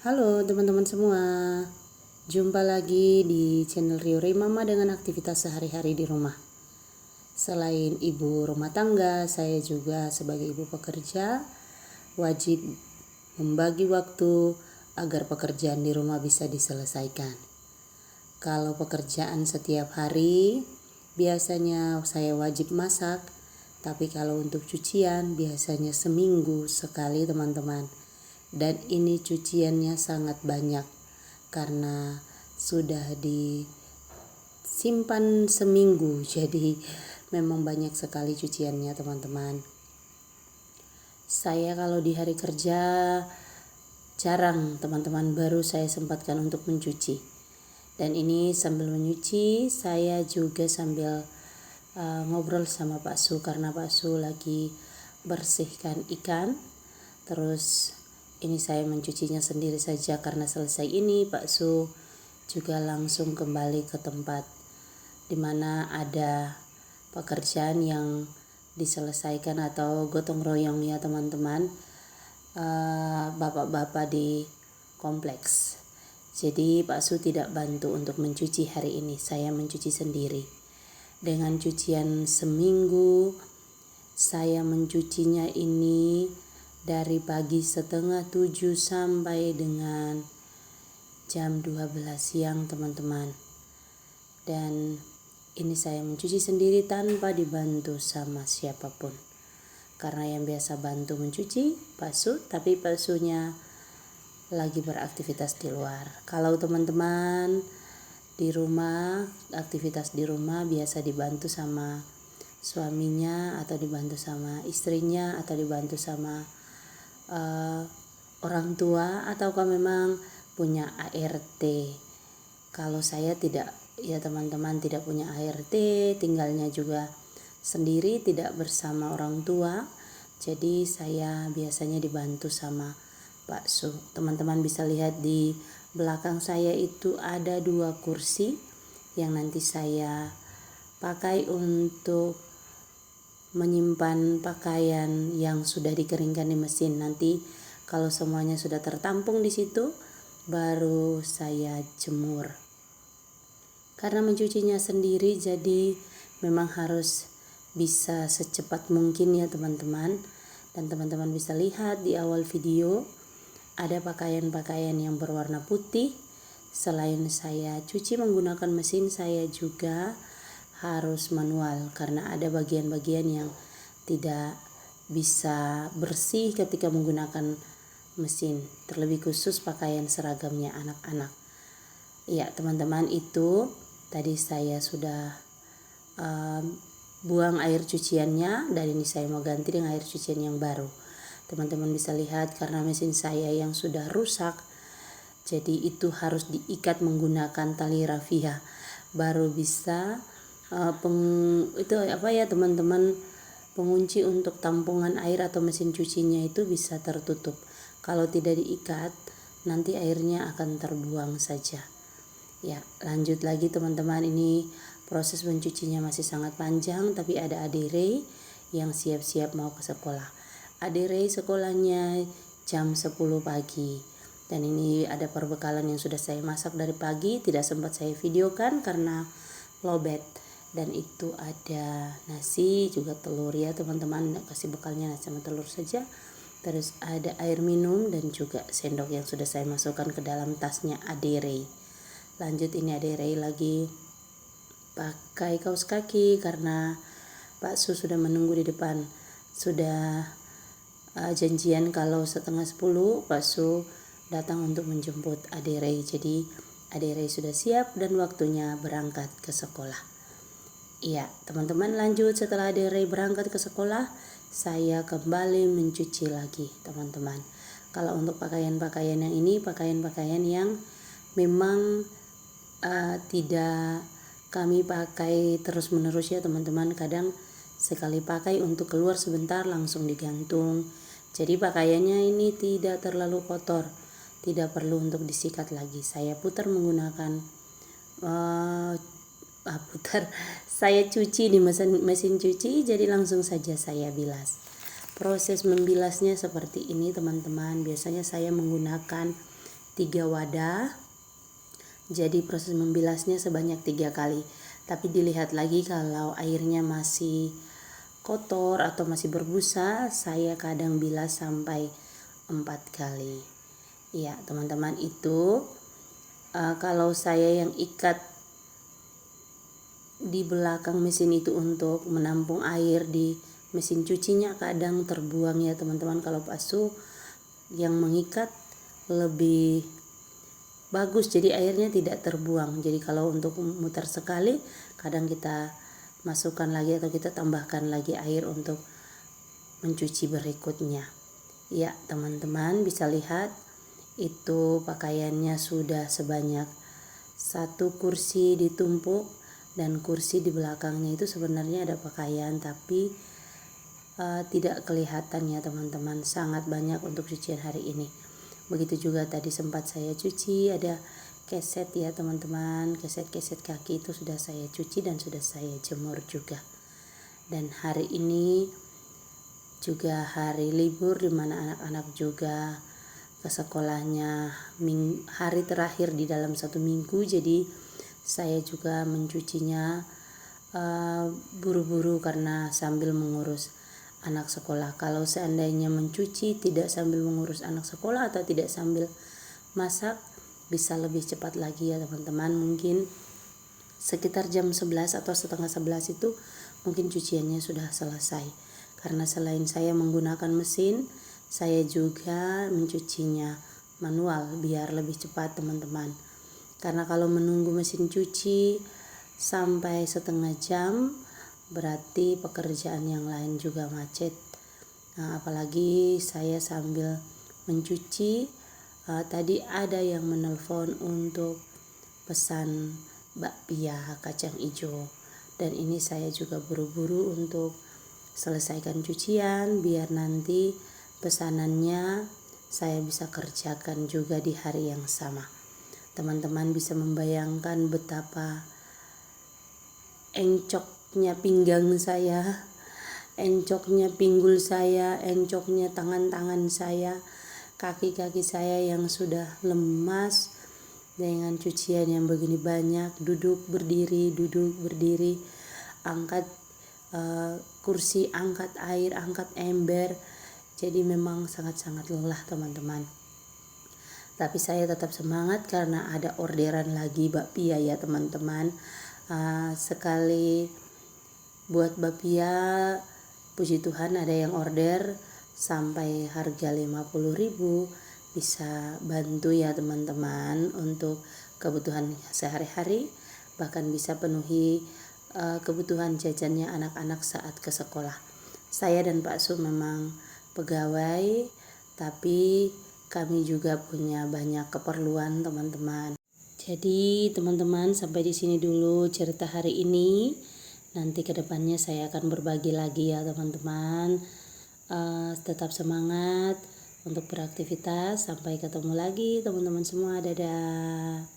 Halo teman-teman semua, jumpa lagi di channel Rio Ray Mama dengan aktivitas sehari-hari di rumah. Selain ibu rumah tangga, saya juga sebagai ibu pekerja wajib membagi waktu agar pekerjaan di rumah bisa diselesaikan. Kalau pekerjaan setiap hari, biasanya saya wajib masak, tapi kalau untuk cucian biasanya seminggu sekali teman-teman. Dan ini cuciannya sangat banyak karena sudah disimpan seminggu, jadi memang banyak sekali cuciannya teman-teman. Saya kalau di hari kerja jarang teman-teman, baru saya sempatkan untuk mencuci. Dan ini sambil menyuci saya juga sambil ngobrol sama Pak Su, karena Pak Su lagi bersihkan ikan. Terus ini saya mencucinya sendiri saja karena selesai ini Pak Su juga langsung kembali ke tempat dimana ada pekerjaan yang diselesaikan atau gotong royong ya teman-teman, bapak-bapak di kompleks. Jadi Pak Su tidak bantu untuk mencuci hari ini, saya mencuci sendiri. Dengan cucian seminggu, saya mencucinya ini dari pagi 6:30 sampai dengan jam 12 siang teman-teman. Dan ini saya mencuci sendiri tanpa dibantu sama siapapun. Karena yang biasa bantu mencuci Pak Su, tapi Pak Sunya lagi beraktivitas di luar. Kalau teman-teman di rumah, aktivitas di rumah biasa dibantu sama suaminya, atau dibantu sama istrinya, atau dibantu sama orang tua, ataukah memang punya ART. Kalau saya tidak, ya teman-teman, tidak punya ART, tinggalnya juga sendiri, tidak bersama orang tua. Jadi saya biasanya dibantu sama Pak Su. Teman-teman bisa lihat di belakang saya itu ada 2 kursi yang nanti saya pakai untuk menyimpan pakaian yang sudah dikeringkan di mesin. Nanti kalau semuanya sudah tertampung di situ, baru saya jemur. Karena mencucinya sendiri, jadi memang harus bisa secepat mungkin ya teman-teman. Dan teman-teman bisa lihat di awal video ada pakaian-pakaian yang berwarna putih. Selain saya cuci menggunakan mesin, saya juga harus manual karena ada bagian-bagian yang tidak bisa bersih ketika menggunakan mesin, terlebih khusus pakaian seragamnya anak-anak. Ya teman-teman, itu tadi saya sudah buang air cuciannya, dan ini saya mau ganti dengan air cucian yang baru. Teman-teman bisa lihat karena mesin saya yang sudah rusak, jadi itu harus diikat menggunakan tali rafia baru bisa teman-teman, pengunci untuk tampungan air atau mesin cucinya itu bisa tertutup. Kalau tidak diikat, nanti airnya akan terbuang saja. Ya, lanjut lagi teman-teman, ini proses mencucinya masih sangat panjang, tapi ada Ade Ray yang siap-siap mau ke sekolah. Ade Ray sekolahnya jam 10 pagi. Dan ini ada perbekalan yang sudah saya masak dari pagi, tidak sempat saya videokan karena lowbat. Dan itu ada nasi juga telur ya teman-teman, kasih bekalnya nasi sama telur saja. Terus ada air minum dan juga sendok yang sudah saya masukkan ke dalam tasnya Ade Ray. Lanjut, ini Ade Ray lagi pakai kaos kaki karena Pak Su sudah menunggu di depan. Sudah janjian kalau 9:30 Pak Su datang untuk menjemput Ade Ray. Jadi Ade Ray sudah siap dan waktunya berangkat ke sekolah. Iya teman-teman, lanjut setelah Ade Ray berangkat ke sekolah, saya kembali mencuci lagi teman-teman. Kalau untuk pakaian-pakaian yang ini, pakaian-pakaian yang memang tidak kami pakai terus-menerus ya teman-teman. Kadang sekali pakai untuk keluar sebentar langsung digantung. Jadi pakaiannya ini tidak terlalu kotor, tidak perlu untuk disikat lagi. Saya putar menggunakan saya cuci di mesin cuci, jadi langsung saja saya bilas. Proses membilasnya seperti ini teman-teman. Biasanya saya menggunakan 3 wadah. Jadi proses membilasnya sebanyak 3 kali. Tapi dilihat lagi kalau airnya masih kotor atau masih berbusa, saya kadang bilas sampai 4 kali. Ya teman-teman, itu kalau saya yang ikat di belakang mesin itu untuk menampung air di mesin cucinya, kadang terbuang ya teman-teman. Kalau Pak Su yang mengikat lebih bagus, jadi airnya tidak terbuang. Jadi kalau untuk mutar sekali, kadang kita masukkan lagi atau kita tambahkan lagi air untuk mencuci berikutnya. Ya teman-teman, bisa lihat itu pakaiannya sudah sebanyak 1 kursi ditumpuk, dan kursi di belakangnya itu sebenarnya ada pakaian tapi tidak kelihatan ya teman-teman. Sangat banyak untuk cucian hari ini. Begitu juga tadi sempat saya cuci, ada keset ya teman-teman, keset kaki itu sudah saya cuci dan sudah saya jemur juga. Dan hari ini juga hari libur, dimana anak-anak juga ke sekolahnya hari terakhir di dalam 1 minggu. Jadi saya juga mencucinya buru-buru karena sambil mengurus anak sekolah. Kalau seandainya mencuci tidak sambil mengurus anak sekolah atau tidak sambil masak, bisa lebih cepat lagi ya teman-teman. Mungkin sekitar jam 11 atau setengah 11 itu mungkin cuciannya sudah selesai. Karena selain saya menggunakan mesin, saya juga mencucinya manual biar lebih cepat teman-teman. Karena kalau menunggu mesin cuci sampai setengah jam, berarti pekerjaan yang lain juga macet. Nah, apalagi saya sambil mencuci, tadi ada yang menelpon untuk pesan bakpia kacang hijau, dan ini saya juga buru-buru untuk selesaikan cucian biar nanti pesanannya saya bisa kerjakan juga di hari yang sama. Teman-teman bisa membayangkan betapa encoknya pinggang saya, encoknya pinggul saya, encoknya tangan-tangan saya, kaki-kaki saya yang sudah lemas dengan cucian yang begini banyak, duduk berdiri, angkat kursi, angkat air, angkat ember. Jadi memang sangat-sangat lelah teman-teman. Tapi saya tetap semangat karena ada orderan lagi bakpia ya teman-teman. Sekali buat bakpia, puji Tuhan ada yang order sampai harga 50.000. Bisa bantu ya teman-teman untuk kebutuhan sehari-hari, bahkan bisa penuhi kebutuhan jajannya anak-anak saat ke sekolah. Saya dan Pak Su memang pegawai, tapi kami juga punya banyak keperluan teman-teman. Jadi teman-teman, sampai di sini dulu cerita hari ini. Nanti kedepannya saya akan berbagi lagi ya teman-teman. Tetap semangat untuk beraktivitas. Sampai ketemu lagi teman-teman semua. Dadah.